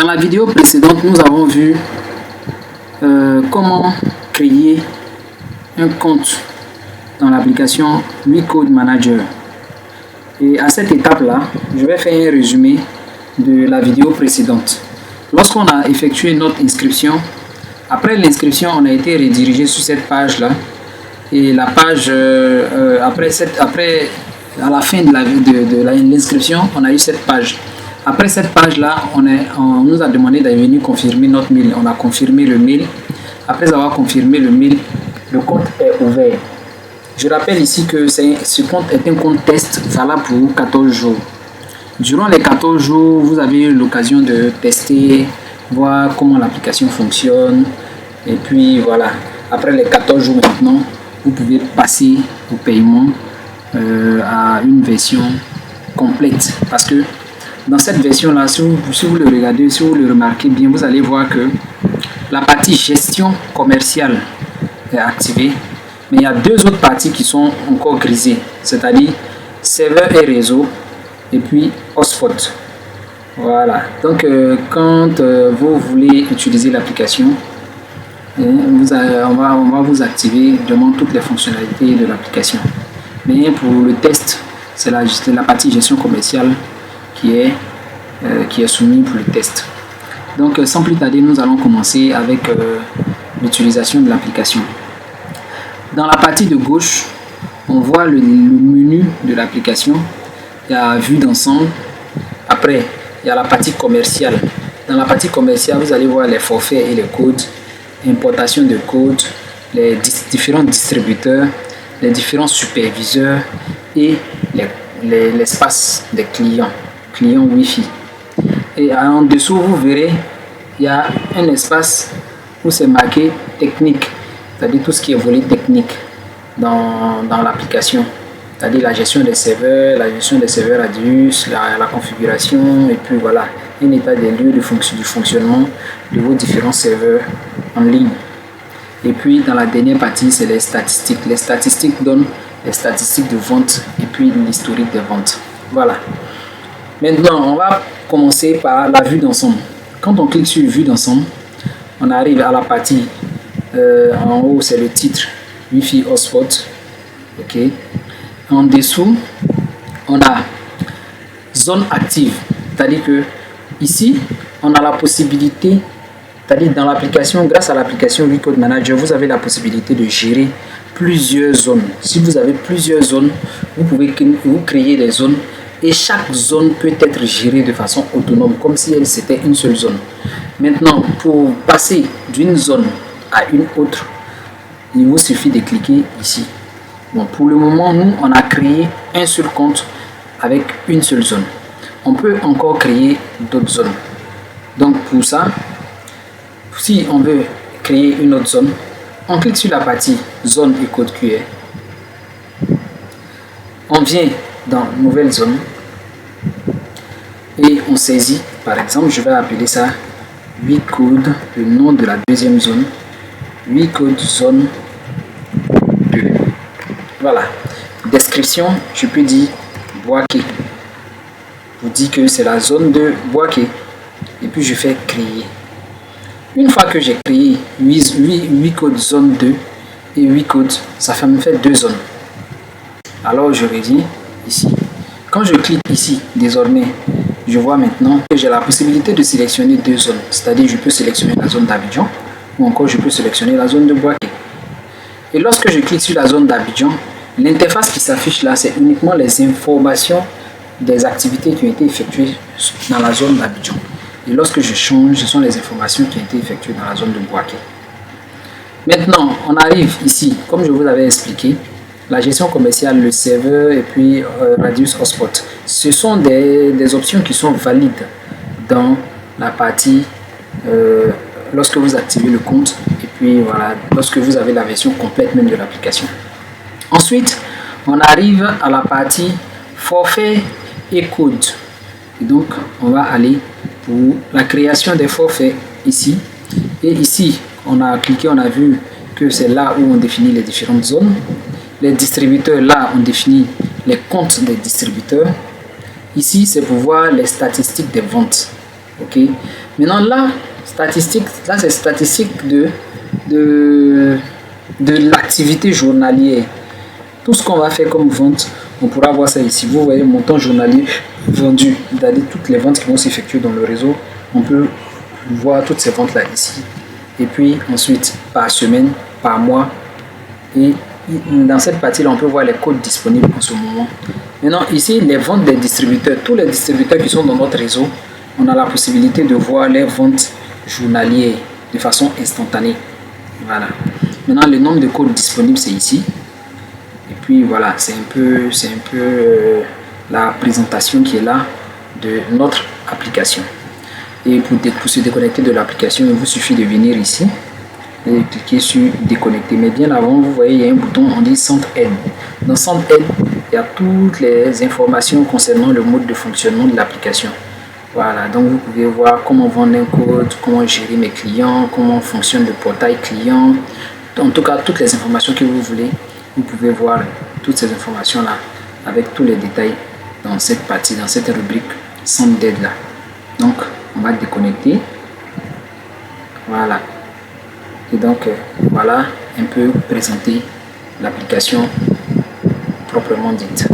Dans la vidéo précédente, nous avons vu comment créer un compte dans l'application WeCode Manager. Et à cette étape-là, je vais faire un résumé de la vidéo précédente. Lorsqu'on a effectué notre inscription, après l'inscription, on a été redirigé sur cette page-là. Et la page, à la fin de l'inscription, on a eu cette page. Après cette page-là, on nous a demandé de venir confirmer notre mail. On a confirmé le mail. Après avoir confirmé le mail, le compte est ouvert. Je rappelle ici que ce compte est un compte test valable pour 14 jours. Durant les 14 jours, vous avez eu l'occasion de tester, voir comment l'application fonctionne. Et puis voilà, après les 14 jours maintenant, vous pouvez passer au paiement à une version complète. Parce que dans cette version-là, si vous le regardez, si vous le remarquez bien, vous allez voir que la partie gestion commerciale est activée. Mais il y a deux autres parties qui sont encore grisées, c'est-à-dire serveur et réseau, et puis hotspot. Voilà. Donc, quand vous voulez utiliser l'application, on va vous activer vraiment toutes les fonctionnalités de l'application. Mais pour le test, c'est la partie gestion commerciale qui est soumise pour le test. Donc, sans plus tarder, nous allons commencer avec l'utilisation de l'application. Dans la partie de gauche, on voit le menu de l'application. Il y a vue d'ensemble. Après, il y a la partie commerciale. Dans la partie commerciale, vous allez voir les forfaits et les codes, importation de codes, les différents distributeurs, les différents superviseurs et l'espace des clients Wi-Fi. Et en dessous, vous verrez, il y a un espace où c'est marqué technique, c'est-à-dire tout ce qui est volet technique dans l'application, c'est-à-dire la gestion des serveurs, Radius, la configuration, et puis voilà, un état des lieux du fonctionnement de vos différents serveurs en ligne. Et puis dans la dernière partie, c'est les statistiques. Les statistiques donnent les statistiques de vente et puis l'historique des ventes. Voilà. Maintenant, on va commencer par la vue d'ensemble. Quand on clique sur vue d'ensemble, on arrive à la partie en haut, c'est le titre Wi-Fi hotspot. Ok. En dessous, on a zone active, c'est-à-dire que ici, on a la possibilité, c'est-à-dire dans l'application, grâce à l'application WeCode Manager, vous avez la possibilité de gérer plusieurs zones. Si vous avez plusieurs zones, vous pouvez créer des zones et chaque zone peut être gérée de façon autonome, comme si c'était une seule zone. Maintenant, pour passer d'une zone à une autre, il vous suffit de cliquer ici. Bon, pour le moment, nous, on a créé un seul compte avec une seule zone. On peut encore créer d'autres zones. Donc, pour ça, si on veut créer une autre zone, on clique sur la partie zone et code QR. On vient dans nouvelle zone et on saisit, par exemple, je vais appeler ça WeCode, le nom de la deuxième zone, WeCode zone 2. Voilà. Description, je peux dire Boaké. Je vous dis que c'est la zone de Boaké. Et puis je fais créer. Une fois que j'ai créé WeCode zone 2 et WeCode, ça me fait deux zones. Alors je reviens ici. Quand je clique ici, désormais, je vois maintenant que j'ai la possibilité de sélectionner deux zones. C'est-à-dire je peux sélectionner la zone d'Abidjan ou encore je peux sélectionner la zone de Boaké. Et lorsque je clique sur la zone d'Abidjan, l'interface qui s'affiche là, c'est uniquement les informations des activités qui ont été effectuées dans la zone d'Abidjan. Et lorsque je change, ce sont les informations qui ont été effectuées dans la zone de Boaké. Maintenant, on arrive ici, comme je vous avais expliqué, la gestion commerciale, le serveur et puis Radius Hotspot. Ce sont des options qui sont valides dans la partie lorsque vous activez le compte et puis voilà, lorsque vous avez la version complète même de l'application. Ensuite, on arrive à la partie forfait et code. Et donc, on va aller pour la création des forfaits ici. Et ici, on a cliqué, on a vu que c'est là où on définit les différentes zones. Les distributeurs, là, on définit les comptes des distributeurs. Ici, c'est pour voir les statistiques des ventes. Ok. Maintenant là, statistique, là c'est statistique de, de l'activité journalière. Tout ce qu'on va faire comme vente, on pourra voir ça ici. Vous voyez, montant journalier vendu, c'est-à-dire toutes les ventes qui vont s'effectuer dans le réseau. On peut voir toutes ces ventes-là ici. Et puis ensuite, par semaine, par mois. Et dans cette partie-là, on peut voir les codes disponibles en ce moment. Maintenant, ici, les ventes des distributeurs. Tous les distributeurs qui sont dans notre réseau, on a la possibilité de voir les ventes journalières de façon instantanée. Voilà. Maintenant, le nombre de codes disponibles, c'est ici. Et puis voilà, c'est un peu la présentation qui est là de notre application. Et pour se déconnecter de l'application, il vous suffit de venir ici et cliquer sur déconnecter. Mais bien avant, vous voyez, il y a un bouton, on dit centre aide. Dans centre aide, il y a toutes les informations concernant le mode de fonctionnement de l'application. Voilà, donc vous pouvez voir comment vendre un code, comment gérer mes clients, comment fonctionne le portail client. En tout cas, toutes les informations que vous voulez, vous pouvez voir toutes ces informations-là avec tous les détails dans cette partie, dans cette rubrique centre d'aide là. Donc, on va déconnecter. Voilà. Et donc, voilà un peu présenter l'application proprement dite.